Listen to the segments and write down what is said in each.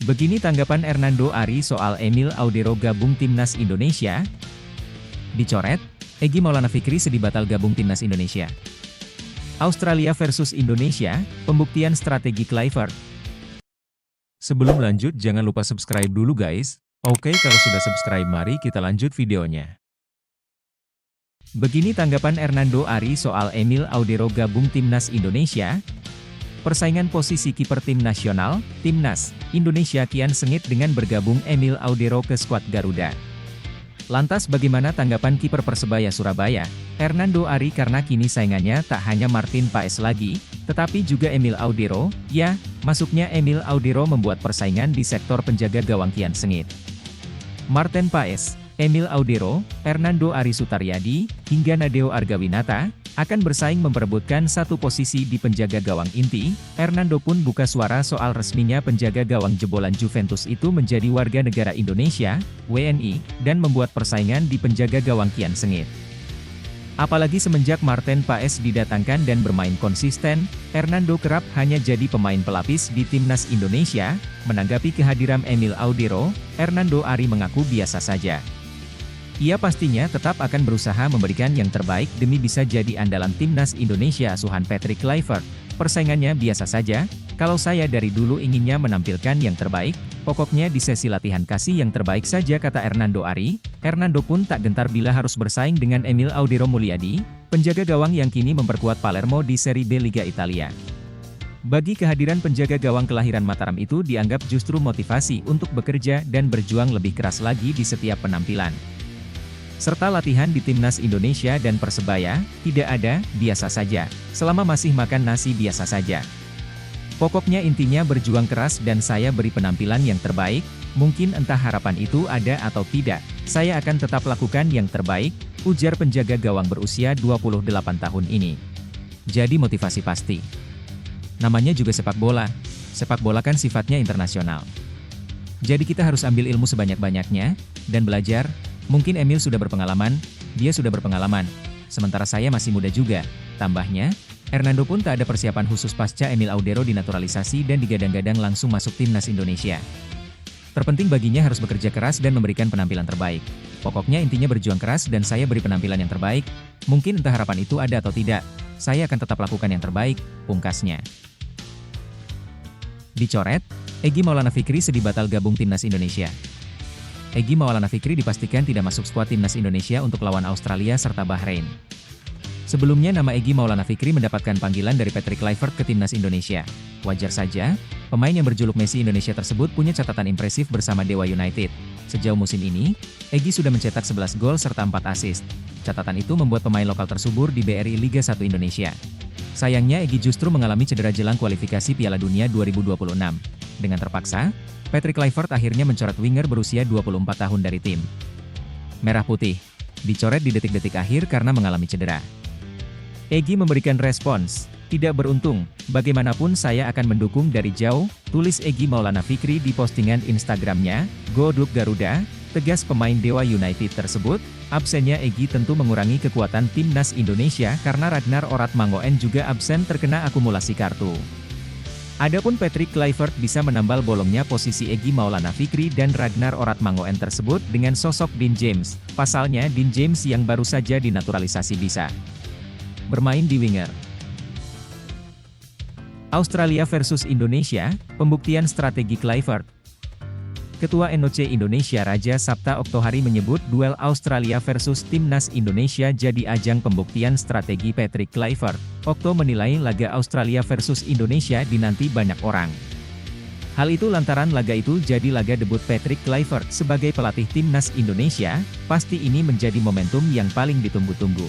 Begini tanggapan Hernando Ari soal Emil Audero gabung Timnas Indonesia. Dicoret, Egy Maulana Fikri sedih batal gabung Timnas Indonesia. Australia versus Indonesia, pembuktian strategi Kluivert. Sebelum lanjut jangan lupa subscribe dulu guys. Oke, kalau sudah subscribe mari kita lanjut videonya. Begini tanggapan Hernando Ari soal Emil Audero gabung Timnas Indonesia. Persaingan posisi kiper tim nasional, Timnas Indonesia kian sengit dengan bergabung Emil Audero ke skuad Garuda. Lantas bagaimana tanggapan kiper Persebaya Surabaya, Hernando Ari karena kini saingannya tak hanya Martin Paes lagi, tetapi juga Emil Audero. Ya, masuknya Emil Audero membuat persaingan di sektor penjaga gawang kian sengit. Martin Paes, Emil Audero, Hernando Ari Sutaryadi, hingga Nadeo Argawinata, akan bersaing memperebutkan satu posisi di penjaga gawang inti. Hernando pun buka suara soal resminya penjaga gawang jebolan Juventus itu menjadi warga negara Indonesia, WNI, dan membuat persaingan di penjaga gawang kian sengit. Apalagi semenjak Martin Paes didatangkan dan bermain konsisten, Hernando kerap hanya jadi pemain pelapis di Timnas Indonesia. Menanggapi kehadiran Emil Audero, Hernando Ari mengaku biasa saja. Ia pastinya tetap akan berusaha memberikan yang terbaik demi bisa jadi andalan Timnas Indonesia asuhan Patrick Kluivert. Persaingannya biasa saja, kalau saya dari dulu inginnya menampilkan yang terbaik, pokoknya di sesi latihan kasih yang terbaik saja kata Hernando Ari. Hernando pun tak gentar bila harus bersaing dengan Emil Audero Mulyadi, penjaga gawang yang kini memperkuat Palermo di Serie B Liga Italia. Bagi kehadiran penjaga gawang kelahiran Mataram itu dianggap justru motivasi untuk bekerja dan berjuang lebih keras lagi di setiap penampilan. Serta latihan di Timnas Indonesia dan Persebaya, tidak ada, biasa saja, selama masih makan nasi biasa saja. Pokoknya intinya berjuang keras dan saya beri penampilan yang terbaik, mungkin entah harapan itu ada atau tidak, saya akan tetap lakukan yang terbaik, ujar penjaga gawang berusia 28 tahun ini. Jadi motivasi pasti. Namanya juga sepak bola kan sifatnya internasional. Jadi kita harus ambil ilmu sebanyak-banyaknya, dan belajar. Mungkin Emil sudah berpengalaman, dia sudah berpengalaman, sementara saya masih muda juga. Tambahnya, Hernando pun tak ada persiapan khusus pasca Emil Audero dinaturalisasi dan digadang-gadang langsung masuk Timnas Indonesia. Terpenting baginya harus bekerja keras dan memberikan penampilan terbaik. Pokoknya intinya berjuang keras dan saya beri penampilan yang terbaik, mungkin entah harapan itu ada atau tidak, saya akan tetap lakukan yang terbaik, pungkasnya. Dicoret, Egy Maulana Fikri sedih batal gabung Timnas Indonesia. Egy Maulana Fikri dipastikan tidak masuk skuad Timnas Indonesia untuk lawan Australia serta Bahrain. Sebelumnya nama Egy Maulana Fikri mendapatkan panggilan dari Patrick Kluivert ke Timnas Indonesia. Wajar saja, pemain yang berjuluk Messi Indonesia tersebut punya catatan impresif bersama Dewa United. Sejauh musim ini, Egy sudah mencetak 11 gol serta 4 assist. Catatan itu membuat pemain lokal tersubur di BRI Liga 1 Indonesia. Sayangnya Egy justru mengalami cedera jelang kualifikasi Piala Dunia 2026. Dengan terpaksa, Patrick Kluivert akhirnya mencoret winger berusia 24 tahun dari tim Merah Putih. Dicoret di detik-detik akhir karena mengalami cedera. Egy memberikan respons, "Tidak beruntung, bagaimanapun saya akan mendukung dari jauh," tulis Egy Maulana Fikri di postingan Instagramnya. "Goduk Garuda," tegas pemain Dewa United tersebut. Absennya Egy tentu mengurangi kekuatan Timnas Indonesia karena Ragnar Oratmangoen juga absen terkena akumulasi kartu. Adapun Patrick Kluivert bisa menambal bolongnya posisi Egy Maulana Fikri dan Ragnar Oratmangoen tersebut dengan sosok Dean James. Pasalnya Dean James yang baru saja dinaturalisasi bisa bermain di winger. Australia versus Indonesia, pembuktian strategi Kluivert. Ketua NOC Indonesia Raja Sabta Oktohari menyebut duel Australia versus Timnas Indonesia jadi ajang pembuktian strategi Patrick Kluivert. Okto menilai laga Australia versus Indonesia dinanti banyak orang. Hal itu lantaran laga itu jadi laga debut Patrick Kluivert sebagai pelatih Timnas Indonesia, pasti ini menjadi momentum yang paling ditunggu-tunggu.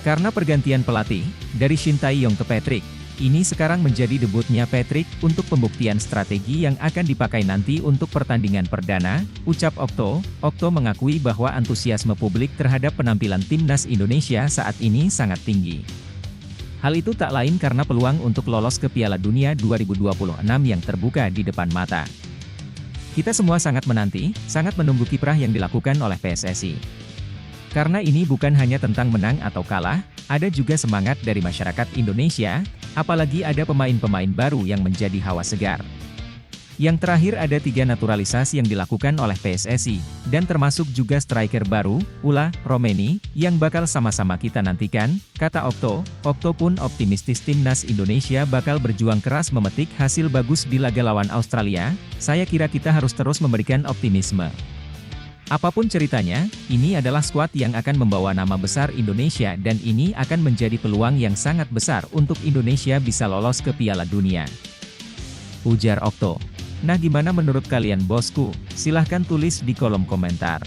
Karena pergantian pelatih, dari Shin Tae-yong ke Patrick, ini sekarang menjadi debutnya Patrick untuk pembuktian strategi yang akan dipakai nanti untuk pertandingan perdana, ucap Okto. Okto mengakui bahwa antusiasme publik terhadap penampilan Timnas Indonesia saat ini sangat tinggi. Hal itu tak lain karena peluang untuk lolos ke Piala Dunia 2026 yang terbuka di depan mata. Kita semua sangat menanti, sangat menunggu kiprah yang dilakukan oleh PSSI. Karena ini bukan hanya tentang menang atau kalah, ada juga semangat dari masyarakat Indonesia, apalagi ada pemain-pemain baru yang menjadi hawa segar. Yang terakhir ada 3 naturalisasi yang dilakukan oleh PSSI, dan termasuk juga striker baru, Ula Romeni, yang bakal sama-sama kita nantikan, kata Okto. Okto pun optimistis timnas Indonesia bakal berjuang keras memetik hasil bagus di laga lawan Australia. Saya kira kita harus terus memberikan optimisme. Apapun ceritanya, ini adalah skuad yang akan membawa nama besar Indonesia dan ini akan menjadi peluang yang sangat besar untuk Indonesia bisa lolos ke Piala Dunia, ujar Okto. Nah, gimana menurut kalian bosku? Silahkan tulis di kolom komentar.